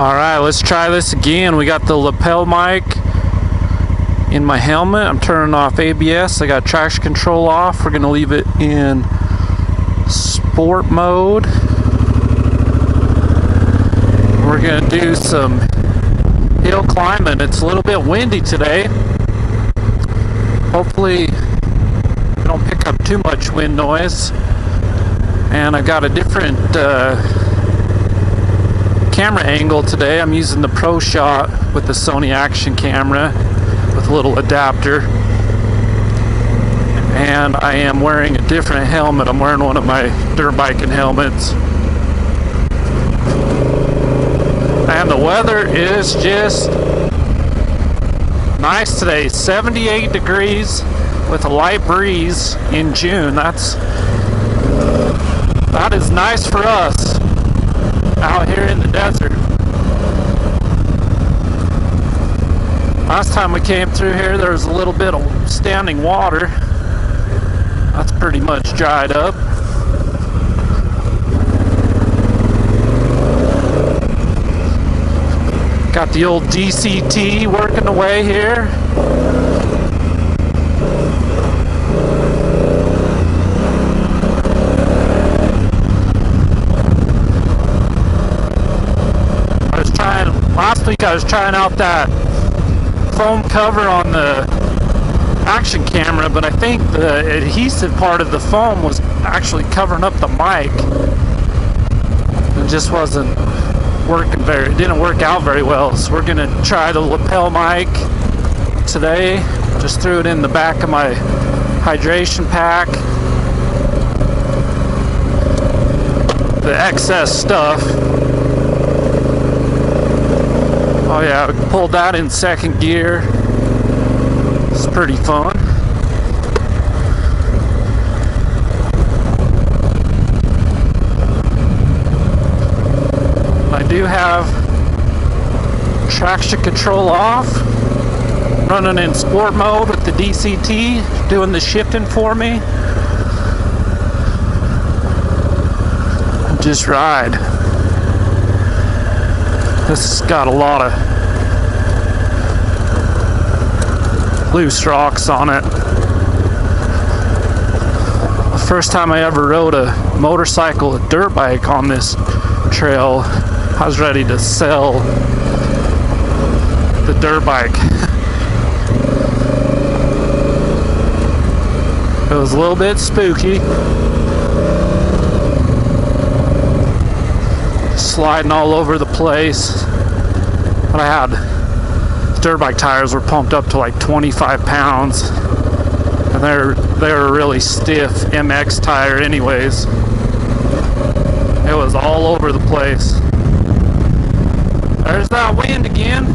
Alright, let's try this again. We got the lapel mic in my helmet. I'm turning off ABS. I got traction control off. We're going to leave it in sport mode. We're going to do some hill climbing. It's a little bit windy today. Hopefully we don't pick up too much wind noise. And I got a different camera angle today. I'm using the Pro Shot with the Sony Action camera with a little adapter, and I am wearing a different helmet. I'm wearing one of my dirt biking helmets, and the weather is just nice today. 78 degrees with a light breeze in June. That is nice for us out here in the desert. Last time we came through here, there was a little bit of standing water. That's pretty much dried up. Got the old DCT working away here. Last week I was trying out that foam cover on the action camera, but I think the adhesive part of the foam was actually covering up the mic. It just wasn't working it didn't work out very well. So we're gonna try the lapel mic today. Just threw it in the back of my hydration pack. The excess stuff. Oh yeah, we pulled that in second gear. It's pretty fun. I do have traction control off, running in sport mode with the DCT, doing the shifting for me. Just ride. This has got a lot of loose rocks on it. The first time I ever rode a motorcycle, a dirt bike on this trail, I was ready to sell the dirt bike. It was a little bit spooky. Sliding all over the place. But I had dirt bike tires were pumped up to like 25 pounds, and they're a really stiff MX tire anyways. It was all over the place. There's that wind again.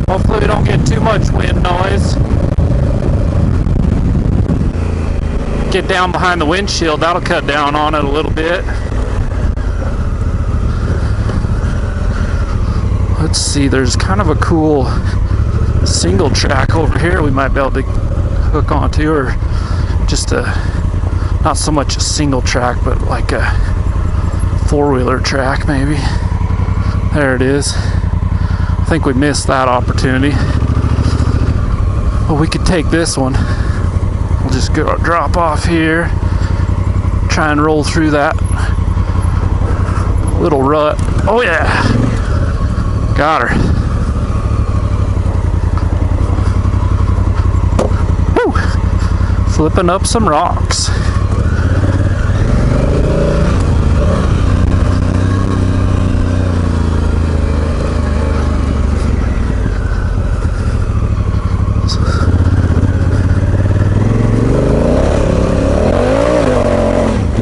Hopefully we don't get too much wind noise. Get down behind the windshield, that'll cut down on it a little bit. Let's see, there's kind of a cool single track over here we might be able to hook onto, or just not so much a single track, but like a four-wheeler track maybe. There it is. I think we missed that opportunity. Well, we could take this one. We'll just go drop off here, try and roll through that little rut. Oh yeah! Got her. Woo! Flipping up some rocks.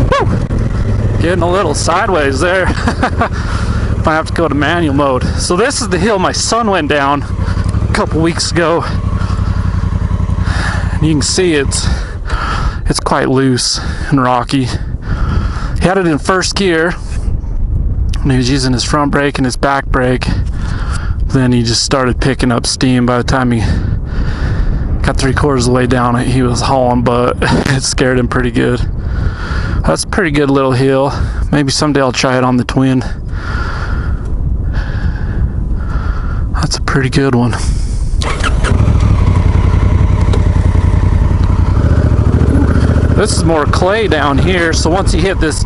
Woo! Getting a little sideways there. I have to go to manual mode. So this is the hill my son went down a couple weeks ago, and you can see it's quite loose and rocky. He had it in first gear and he was using his front brake and his back brake. Then he just started picking up steam. By the time he got 3/4 of the way down it, he was hauling butt. It scared him pretty good. That's a pretty good little hill. Maybe someday I'll try it on the twin. That's a pretty good one. This is more clay down here, so once you hit this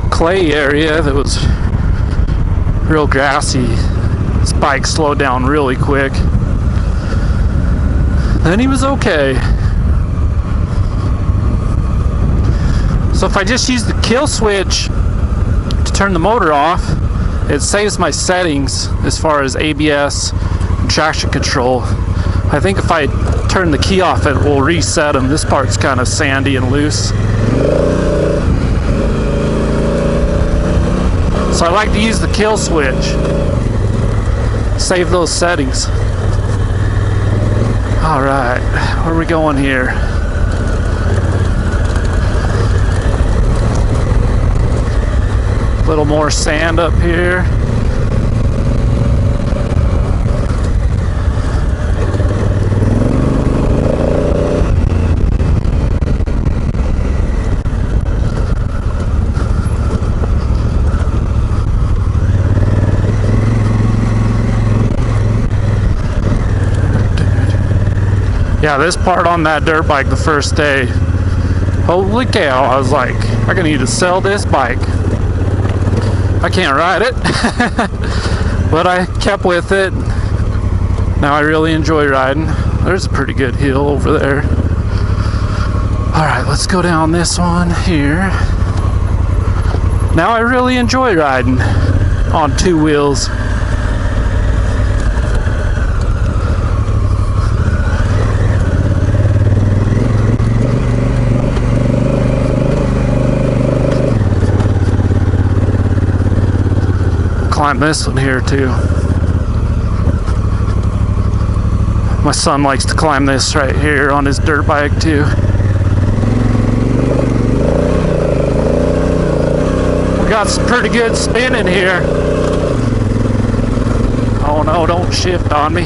clay area that was real grassy, this bike slowed down really quick. Then he was okay. So if I just use the kill switch to turn the motor off, it saves my settings as far as ABS and traction control. I think if I turn the key off, it will reset them. This part's kind of sandy and loose. So I like to use the kill switch. Save those settings. Alright, where are we going here? A little more sand up here. Yeah, this part on that dirt bike the first day, holy cow, I was like, I'm gonna need to sell this bike. I can't ride it, but I kept with it. Now I really enjoy riding. There's a pretty good hill over there. All right, let's go down this one here. Now I really enjoy riding on two wheels. Climb this one here too. My son likes to climb this right here on his dirt bike too. We got some pretty good spinning here. Oh no, don't shift on me.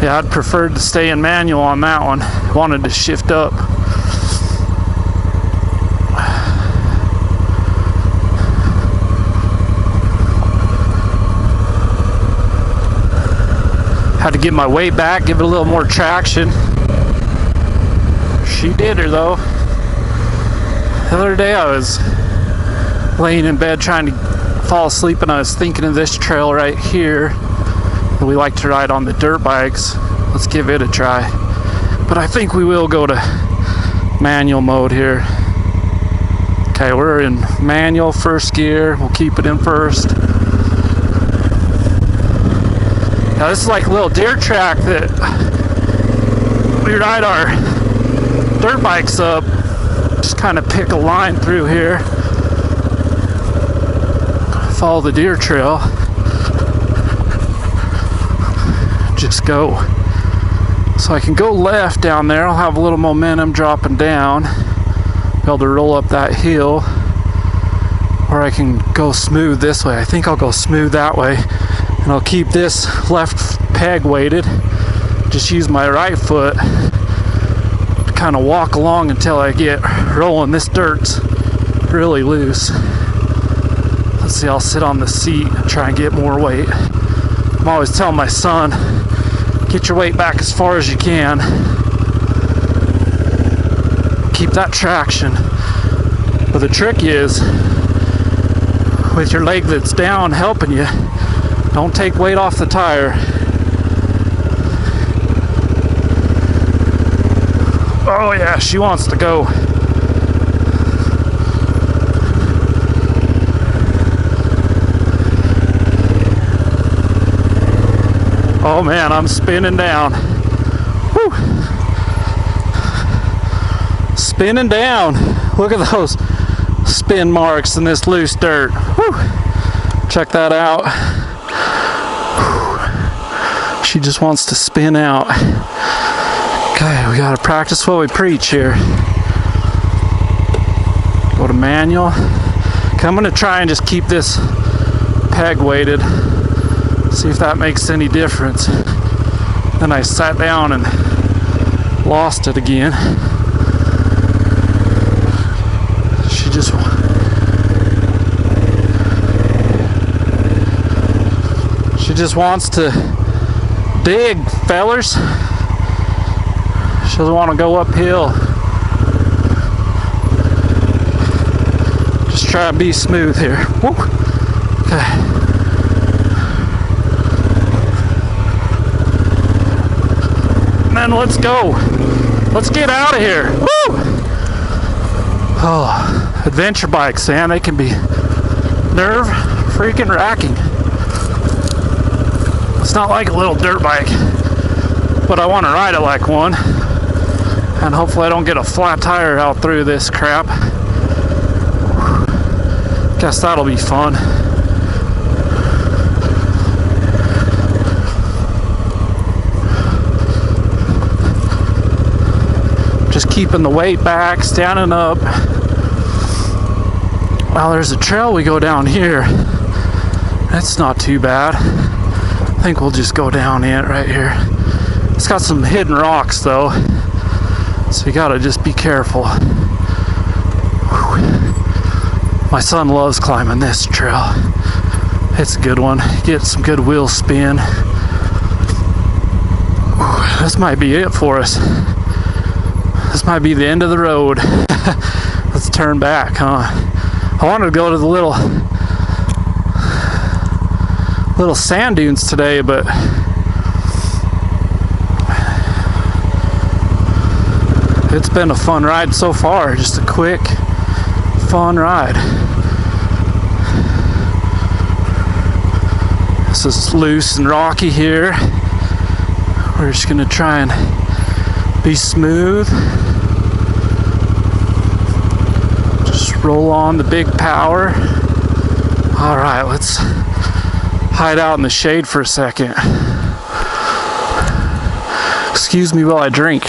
Yeah, I'd prefer to stay in manual on that one. Wanted to shift up. Had to get my weight back, give it a little more traction. She did her though. The other day I was laying in bed trying to fall asleep and I was thinking of this trail right here. We like to ride on the dirt bikes. Let's give it a try. But I think we will go to manual mode here. Okay, we're in manual first gear. We'll keep it in first. Now this is like a little deer track that we ride our dirt bikes up. Just kind of pick a line through here. Follow the deer trail. Just go. So I can go left down there. I'll have a little momentum dropping down. Be able to roll up that hill. Or I can go smooth this way. I think I'll go smooth that way. And I'll keep this left peg weighted. Just use my right foot to kind of walk along until I get rolling. This dirt's really loose. Let's see, I'll sit on the seat and try and get more weight. I'm always telling my son, get your weight back as far as you can. Keep that traction. But the trick is, with your leg that's down helping you, don't take weight off the tire. Oh yeah, she wants to go. Oh man, I'm spinning down. Woo. Spinning down. Look at those spin marks in this loose dirt. Woo. Check that out. She just wants to spin out. Okay, we gotta practice what we preach here. Go to manual. Okay, I'm gonna try and just keep this peg weighted. See if that makes any difference. Then I sat down and lost it again. She just... just wants to dig, fellers. She doesn't want to go uphill. Just try to be smooth here. Woo. Okay. And then let's go. Let's get out of here. Woo! Oh, adventure bikes, man, they can be nerve freaking wracking. It's not like a little dirt bike, but I want to ride it like one. And hopefully I don't get a flat tire out through this crap. Guess that'll be fun. Just keeping the weight back, standing up. Well, there's a trail we go down here. That's not too bad. I think we'll just go down it right here. It's got some hidden rocks though, so you gotta just be careful. Whew. My son loves climbing this trail. It's a good one. Get some good wheel spin. Whew. This might be it for us. This might be the end of the road. Let's turn back, huh? I wanted to go to the little sand dunes today, but it's been a fun ride so far. Just a quick, fun ride. This is loose and rocky here. We're just gonna try and be smooth. Roll on the big power. All right, let's hide out in the shade for a second. Excuse me while I drink.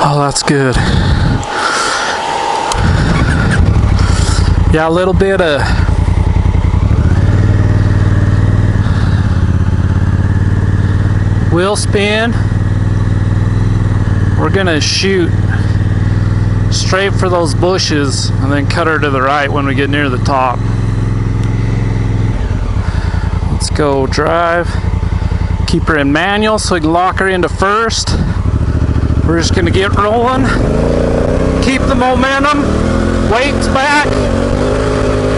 Oh, that's good. Yeah, a little bit of wheel spin. We're gonna shoot straight for those bushes and then cut her to the right when we get near the top. Let's go drive. Keep her in manual so we can lock her into first. We're just gonna get rolling. Keep the momentum. Weights back.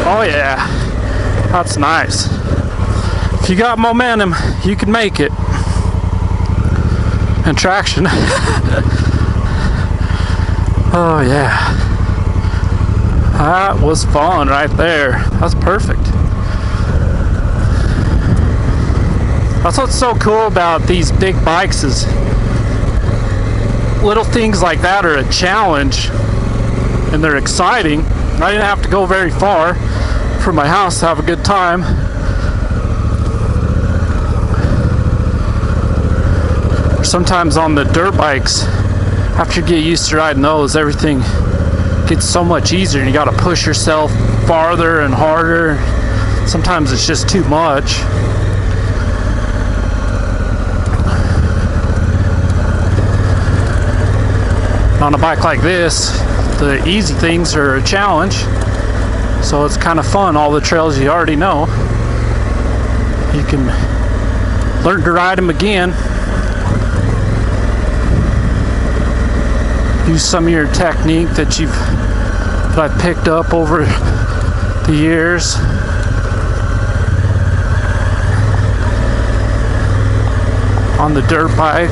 Oh yeah, that's nice. If you got momentum, you can make it. And traction. Oh yeah, that was fun right there. That's perfect. That's what's so cool about these big bikes, is little things like that are a challenge and they're exciting. I didn't have to go very far from my house to have a good time. Sometimes on the dirt bikes, after you get used to riding those, everything gets so much easier and you got to push yourself farther and harder. Sometimes it's just too much. On a bike like this, the easy things are a challenge, so it's kind of fun. All the trails you already know, you can learn to ride them again. Use some of your technique that I've picked up over the years. On the dirt bike.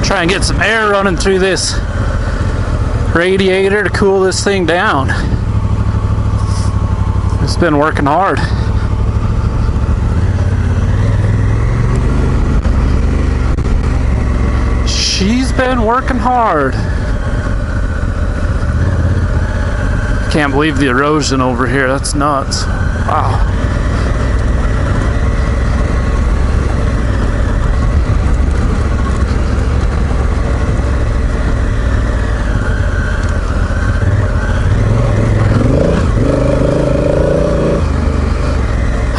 Try and get some air running through this radiator to cool this thing down. It's been working hard. She's been working hard. Can't believe the erosion over here. That's nuts. Wow.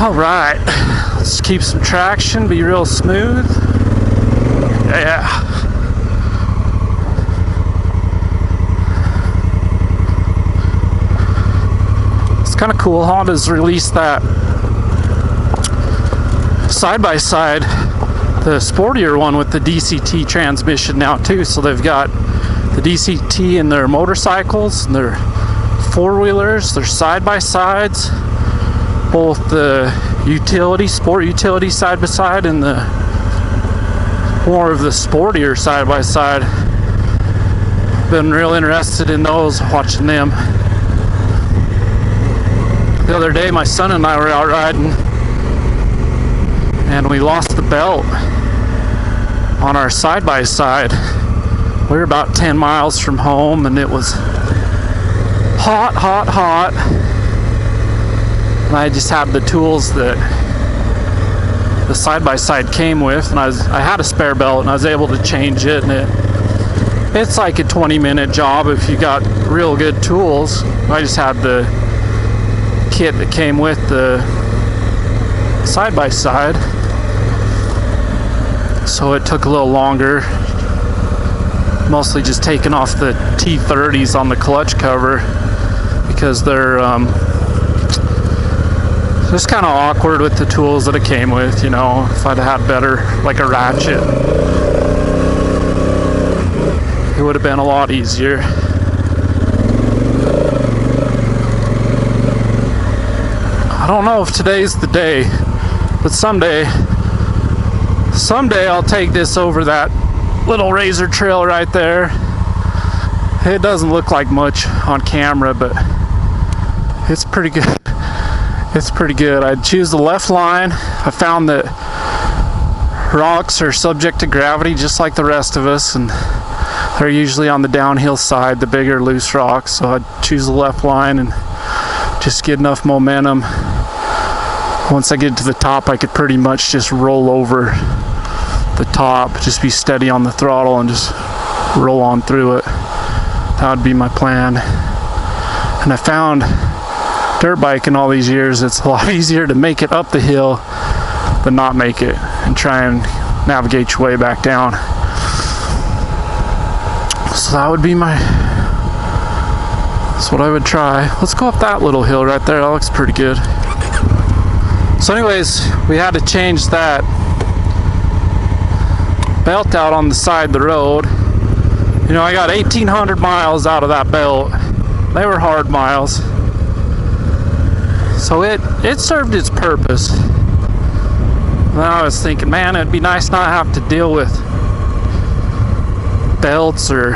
All right, let's keep some traction, be real smooth. Yeah. It's kind of cool. Honda's released that side-by-side, the sportier one with the DCT transmission now too. So they've got the DCT in their motorcycles, and their four-wheelers, their side-by-sides, both the sport utility side-by-side and the more of the sportier side-by-side. Been real interested in those, watching them. The other day my son and I were out riding and we lost the belt on our side-by-side. We were about 10 miles from home and it was hot. And I just had the tools that the side-by-side came with, and I had a spare belt and I was able to change it, and it's like a 20-minute job if you got real good tools. I just had the kit that came with the side-by-side, so it took a little longer. Mostly just taking off the T30s on the clutch cover because they're just kind of awkward with the tools that it came with. You know, if I'd had better, like a ratchet, it would have been a lot easier. I don't know if today's the day, but someday I'll take this over that little razor trail right there. It doesn't look like much on camera, but it's pretty good. It's pretty good. I'd choose the left line. I found that rocks are subject to gravity just like the rest of us, and they're usually on the downhill side, the bigger loose rocks. So I'd choose the left line and just get enough momentum. Once I get to the top, I could pretty much just roll over the top, just be steady on the throttle and just roll on through it. That would be my plan. And I found dirt biking all these years, it's a lot easier to make it up the hill than not make it and try and navigate your way back down. So that would be that's what I would try. Let's go up that little hill right there. That looks pretty good. So anyways, we had to change that belt out on the side of the road. You know, I got 1,800 miles out of that belt. They were hard miles. So it served its purpose. And I was thinking, man, it'd be nice not have to deal with belts or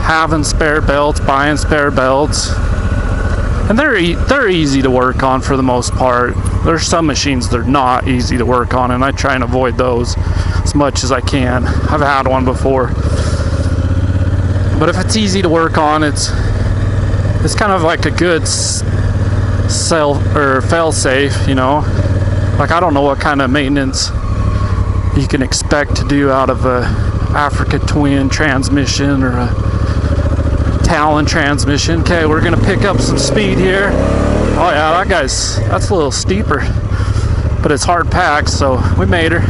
having spare belts, buying spare belts. And they're easy to work on for the most part. There's some machines that are not easy to work on, and I try and avoid those as much as I can. I've had one before. But if it's easy to work on, it's kind of like a good fail-safe, you know. Like, I don't know what kind of maintenance you can expect to do out of a Africa Twin transmission or a Talon transmission. Okay, we're gonna pick up some speed here. Oh yeah, that's a little steeper, but it's hard packed, so we made her.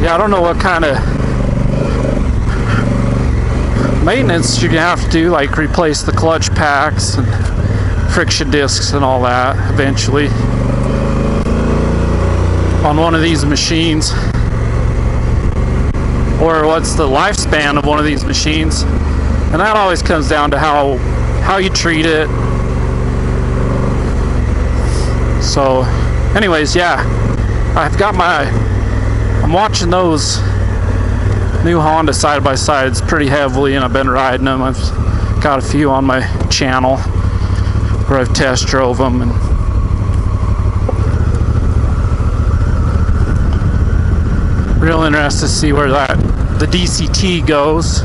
Yeah, I don't know what kind of maintenance you're gonna have to do, like replace the clutch packs and friction discs and all that eventually on one of these machines, or what's the lifespan of one of these machines. And that always comes down to how you treat it. So anyways, yeah, I'm watching those new Honda side-by-sides pretty heavily, and I've been riding them. I've got a few on my channel where I've test drove them, and real interested to see where the DCT goes.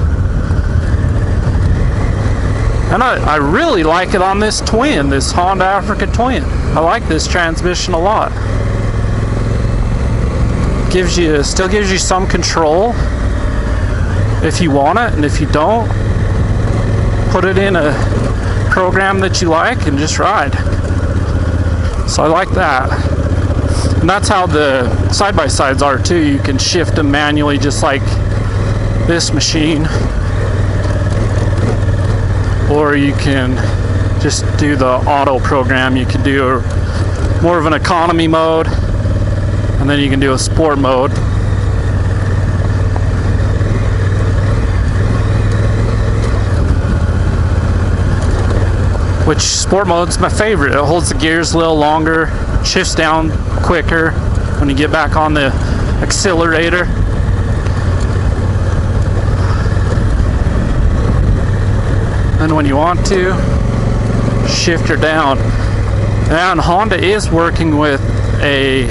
And I really like it on this twin, this Honda Africa Twin. I like this transmission a lot. Still gives you some control if you want it, and if you don't, put it in a program that you like and just ride. So I like that. And that's how the side-by-sides are too. You can shift them manually just like this machine. Or you can just do the auto program. You can do more of an economy mode, and then you can do a sport mode. Which sport mode's my favorite. It holds the gears a little longer, shifts down quicker when you get back on the accelerator. And when you want to, shift her down. And Honda is working with a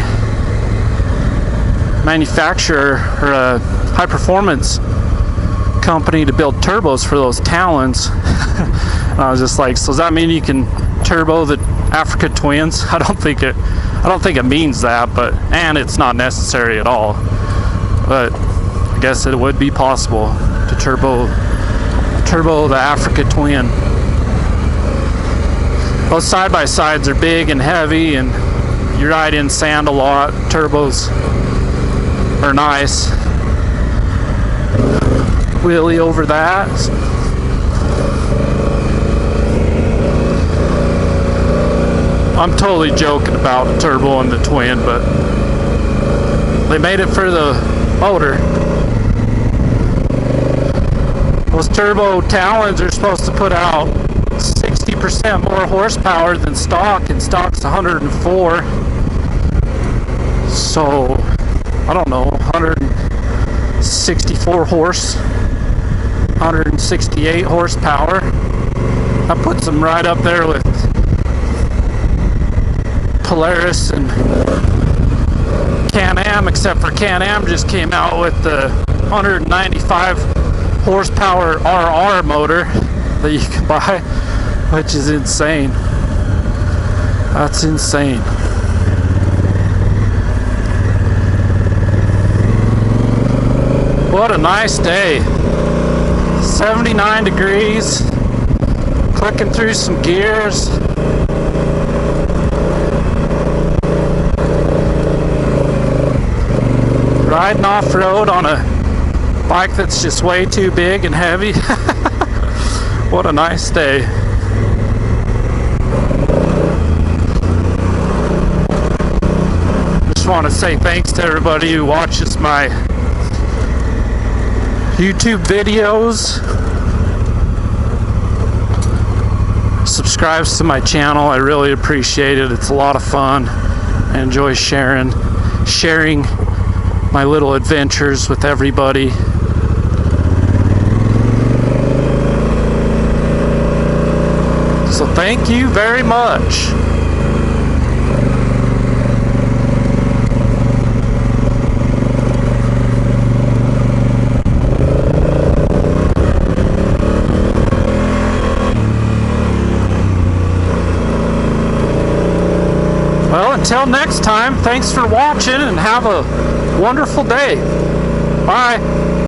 manufacturer or a high performance company to build turbos for those Talons. And I was just like, so does that mean you can turbo the Africa Twins? I don't think it means that, and it's not necessary at all. But I guess it would be possible to turbo the Africa Twin. Those side-by-sides are big and heavy, and you ride in sand a lot. Turbos are nice. Wheelie over that. I'm totally joking about turbo and the Twin, but they made it for the motor. Those turbo Talons are supposed to put out 60% more horsepower than stock, and stock's 104. So, I don't know, 164 horse, 168 horsepower. That puts them right up there with Polaris and Can-Am, except for Can-Am just came out with the 195 horsepower RR motor that you can buy, which is insane. That's insane. What a nice day. 79 degrees, clicking through some gears. Riding off-road on a bike that's just way too big and heavy. What a nice day. Just want to say thanks to everybody who watches my YouTube videos, subscribes to my channel. I really appreciate it. It's a lot of fun. I enjoy sharing my little adventures with everybody. So thank you very much. Well, until next time, thanks for watching and have a wonderful day. Bye.